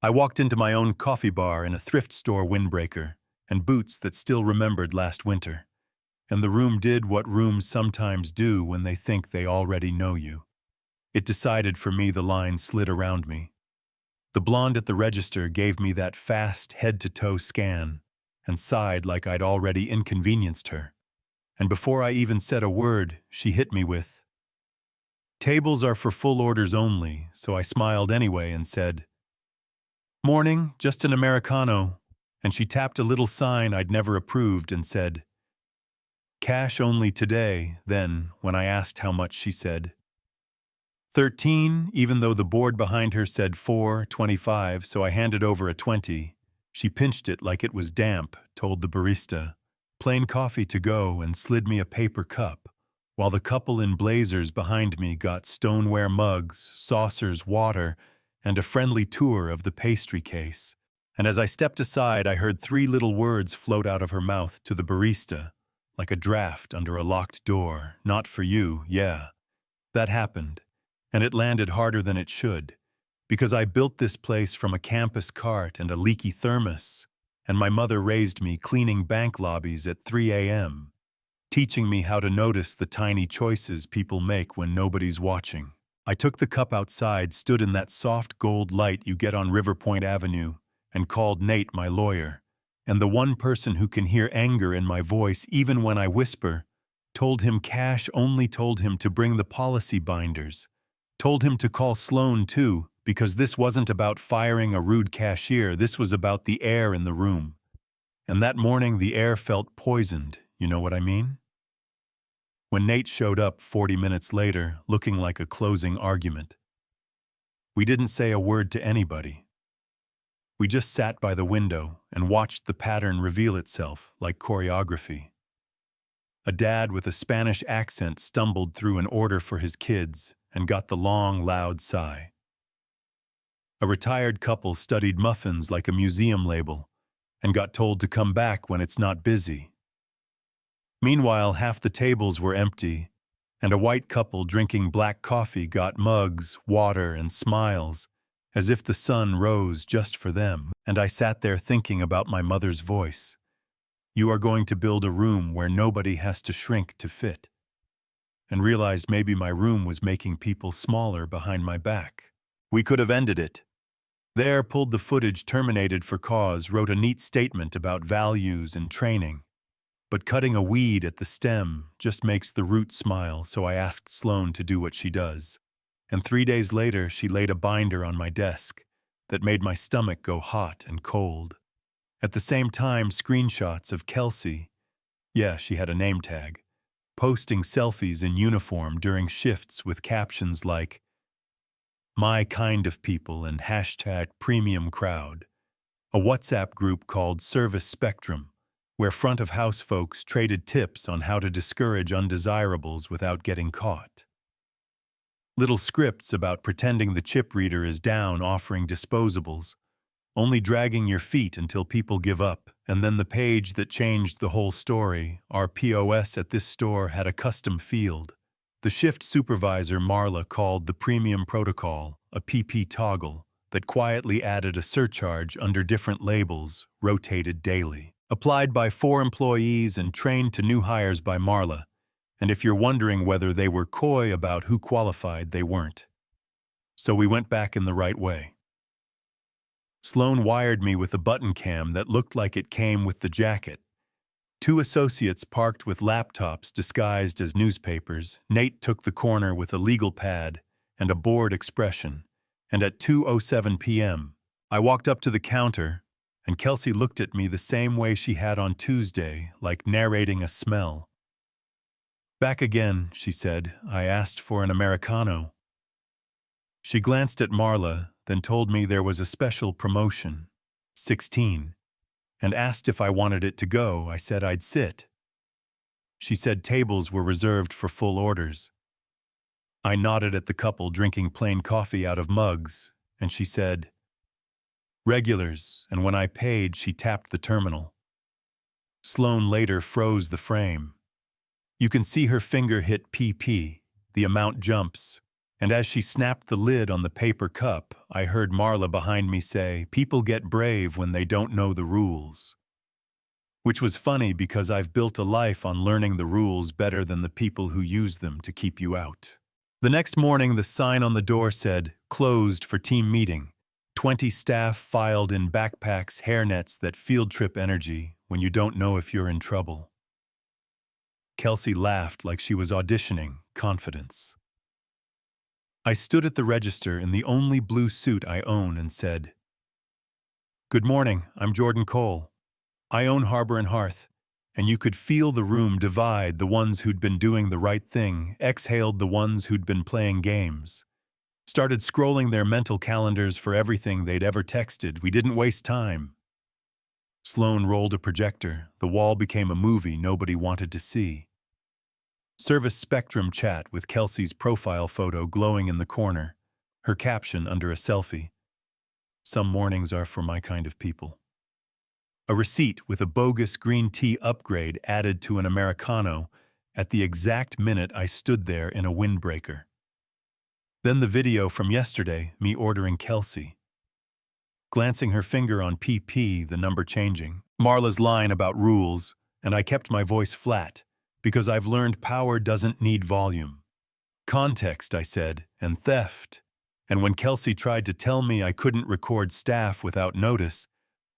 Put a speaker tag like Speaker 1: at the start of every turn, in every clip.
Speaker 1: I walked into my own coffee bar in a thrift store windbreaker and boots that still remembered last winter. And the room did what rooms sometimes do when they think they already know you. It decided for me. The line slid around me. The blonde at the register gave me that fast head-to-toe scan and sighed like I'd already inconvenienced her. And before I even said a word, she hit me with, "Tables are for full orders only," so I smiled anyway and said, "Morning, just an Americano." And she tapped a little sign I'd never approved and said, "Cash only today." Then, when I asked how much, she said, 13, even though the board behind her said 4.25, so I handed over a 20. She pinched it like it was damp, told the barista, "Plain coffee to go," and slid me a paper cup, while the couple in blazers behind me got stoneware mugs, saucers, water, and a friendly tour of the pastry case. And as I stepped aside, I heard 3 little words float out of her mouth to the barista, like a draft under a locked door. "Not for you, yeah." That happened, and it landed harder than it should, because I built this place from a campus cart and a leaky thermos, and my mother raised me cleaning bank lobbies at 3 a.m., teaching me how to notice the tiny choices people make when nobody's watching. I took the cup outside, stood in that soft gold light you get on River Point Avenue, and called Nate, my lawyer, and the one person who can hear anger in my voice even when I whisper, told him Cash only told him to bring the policy binders, told him to call Sloan too, because this wasn't about firing a rude cashier, this was about the air in the room. And that morning the air felt poisoned, you know what I mean? When Nate showed up 40 minutes later, looking like a closing argument, we didn't say a word to anybody. We just sat by the window and watched the pattern reveal itself like choreography. A dad with a Spanish accent stumbled through an order for his kids and got the long, loud sigh. A retired couple studied muffins like a museum label and got told to come back when it's not busy. Meanwhile, half the tables were empty, and a white couple drinking black coffee got mugs, water, and smiles, as if the sun rose just for them. And I sat there thinking about my mother's voice. "You are going to build a room where nobody has to shrink to fit." And realized maybe my room was making people smaller behind my back. We could have ended it. There, pulled the footage, terminated for cause, wrote a neat statement about values and training. But cutting a weed at the stem just makes the root smile, so I asked Sloan to do what she does. And 3 days later, she laid a binder on my desk that made my stomach go hot and cold. At the same time, screenshots of Kelsey, yeah, she had a name tag, posting selfies in uniform during shifts with captions like, "My kind of people" and #premium crowd. A WhatsApp group called Service Spectrum, where front-of-house folks traded tips on how to discourage undesirables without getting caught. Little scripts about pretending the chip reader is down, offering disposables, only dragging your feet until people give up. And then the page that changed the whole story, our POS at this store had a custom field. The shift supervisor, Marla, called the premium protocol a PP toggle that quietly added a surcharge under different labels, rotated daily. Applied by 4 employees and trained to new hires by Marla. And if you're wondering whether they were coy about who qualified, they weren't. So we went back in the right way. Sloan wired me with a button cam that looked like it came with the jacket. 2 associates parked with laptops disguised as newspapers. Nate took the corner with a legal pad and a bored expression. And at 2:07 p.m., I walked up to the counter, and Kelsey looked at me the same way she had on Tuesday, like narrating a smell. "Back again," she said. "I asked for an Americano." She glanced at Marla, then told me there was a special promotion, 16, and asked if I wanted it to go. I said I'd sit. She said tables were reserved for full orders. I nodded at the couple drinking plain coffee out of mugs, and she said, "Regulars," and when I paid, she tapped the terminal. Sloan later froze the frame. You can see her finger hit PP, the amount jumps, And as she snapped the lid on the paper cup, I heard Marla behind me say, "People get brave when they don't know the rules." Which was funny because I've built a life on learning the rules better than the people who use them to keep you out. The next morning, the sign on the door said, "Closed for team meeting." 20 staff filed in backpacks, hairnets that field trip energy when you don't know if you're in trouble. Kelsey laughed like she was auditioning, confidence. I stood at the register in the only blue suit I own and said, "Good morning, I'm Jordan Cole. I own Harbor and Hearth." And you could feel the room divide. The ones who'd been doing the right thing exhaled the ones who'd been playing games. Started scrolling their mental calendars for everything they'd ever texted. We didn't waste time. Sloan rolled a projector. The wall became a movie nobody wanted to see. Service Spectrum chat with Kelsey's profile photo glowing in the corner, her caption under a selfie. "Some mornings are for my kind of people." A receipt with a bogus green tea upgrade added to an Americano at the exact minute I stood there in a windbreaker. Then the video from yesterday, me ordering Kelsey. Glancing her finger on PP, the number changing. Marla's line about rules, and I kept my voice flat, because I've learned power doesn't need volume. Context, I said, and theft. And when Kelsey tried to tell me I couldn't record staff without notice,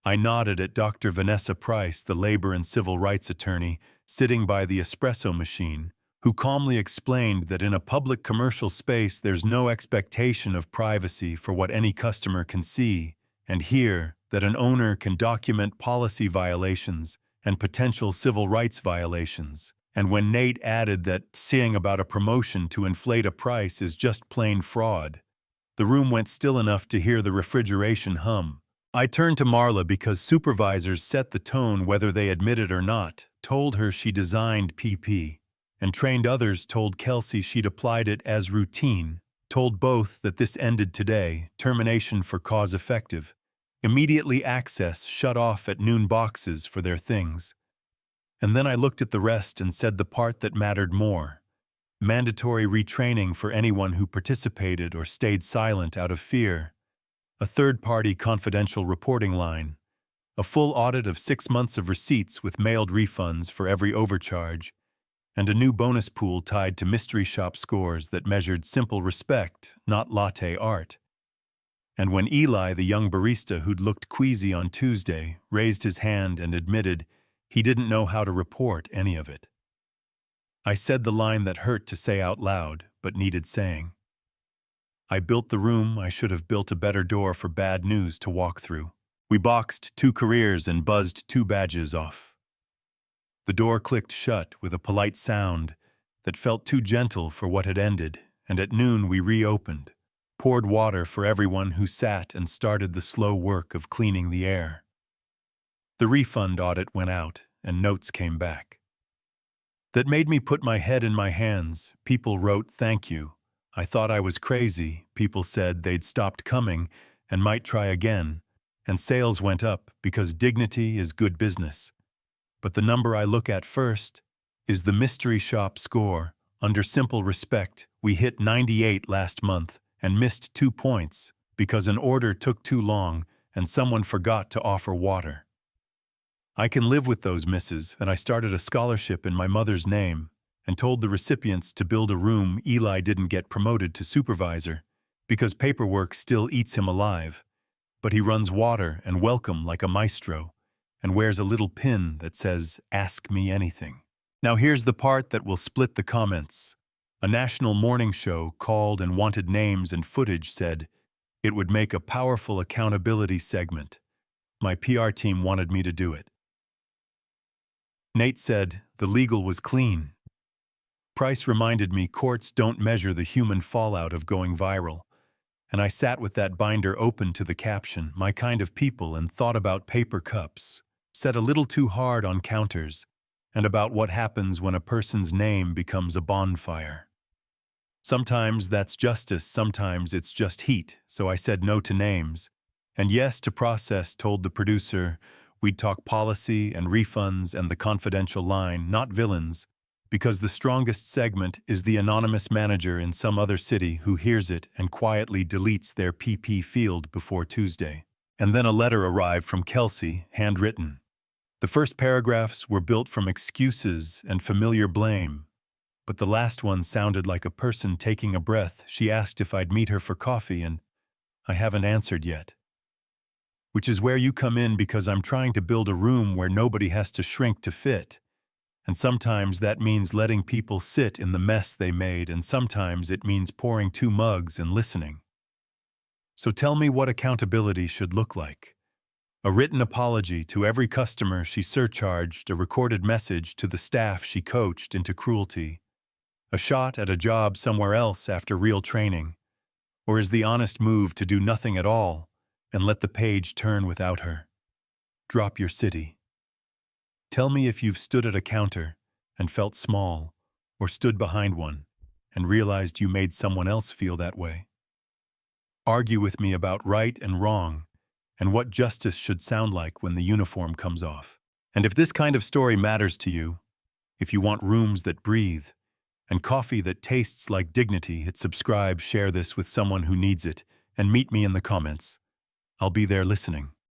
Speaker 1: I nodded at Dr. Vanessa Price, the labor and civil rights attorney, sitting by the espresso machine, who calmly explained that in a public commercial space there's no expectation of privacy for what any customer can see and hear, that an owner can document policy violations and potential civil rights violations. And when Nate added that saying about a promotion to inflate a price is just plain fraud, the room went still enough to hear the refrigeration hum. I turned to Marla because supervisors set the tone whether they admit it or not, told her she designed PP, and trained others told Kelsey she'd applied it as routine, told both that this ended today, termination for cause effective, immediately access shut off at noon boxes for their things. And then I looked at the rest and said the part that mattered more. Mandatory retraining for anyone who participated or stayed silent out of fear. A third-party confidential reporting line. A full audit of 6 months of receipts with mailed refunds for every overcharge. And a new bonus pool tied to mystery shop scores that measured simple respect, not latte art. And when Eli, the young barista who'd looked queasy on Tuesday, raised his hand and admitted he didn't know how to report any of it, I said the line that hurt to say out loud, but needed saying. I built the room. I should have built a better door for bad news to walk through. We boxed 2 careers and buzzed 2 badges off. The door clicked shut with a polite sound that felt too gentle for what had ended, and at noon we reopened, poured water for everyone who sat and started the slow work of cleaning the air. The refund audit went out, and notes came back. That made me put my head in my hands. People wrote thank you. I thought I was crazy. People said they'd stopped coming and might try again, and sales went up because dignity is good business. But the number I look at first is the mystery shop score. Under simple respect, we hit 98 last month and missed 2 points because an order took too long and someone forgot to offer water. I can live with those misses, and I started a scholarship in my mother's name and told the recipients to build a room. Eli didn't get promoted to supervisor because paperwork still eats him alive, but he runs water and welcome like a maestro and wears a little pin that says, "Ask me anything." Now here's the part that will split the comments. A national morning show called and wanted names and footage said it would make a powerful accountability segment. My PR team wanted me to do it. Nate said the legal was clean. Price reminded me courts don't measure the human fallout of going viral, and I sat with that binder open to the caption, "My kind of people," and thought about paper cups, set a little too hard on counters, and about what happens when a person's name becomes a bonfire. Sometimes that's justice, sometimes it's just heat, so I said no to names, and yes to process. Told the producer we'd talk policy and refunds and the confidential line, not villains, Because the strongest segment is the anonymous manager in some other city who hears it and quietly deletes their PP field before Tuesday. And then a letter arrived from Kelsey, handwritten. The first paragraphs were built from excuses and familiar blame, but the last one sounded like a person taking a breath. She asked if I'd meet her for coffee, and I haven't answered yet. Which is where you come in, because I'm trying to build a room where nobody has to shrink to fit. And sometimes that means letting people sit in the mess they made, and sometimes it means pouring 2 mugs and listening. So tell me what accountability should look like. A written apology to every customer she surcharged, a recorded message to the staff she coached into cruelty, a shot at a job somewhere else after real training, or is the honest move to do nothing at all and let the page turn without her? Drop your city. Tell me if you've stood at a counter and felt small, or stood behind one and realized you made someone else feel that way. Argue with me about right and wrong and what justice should sound like when the uniform comes off. And if this kind of story matters to you, if you want rooms that breathe and coffee that tastes like dignity, hit subscribe, share this with someone who needs it, and meet me in the comments. I'll be there listening.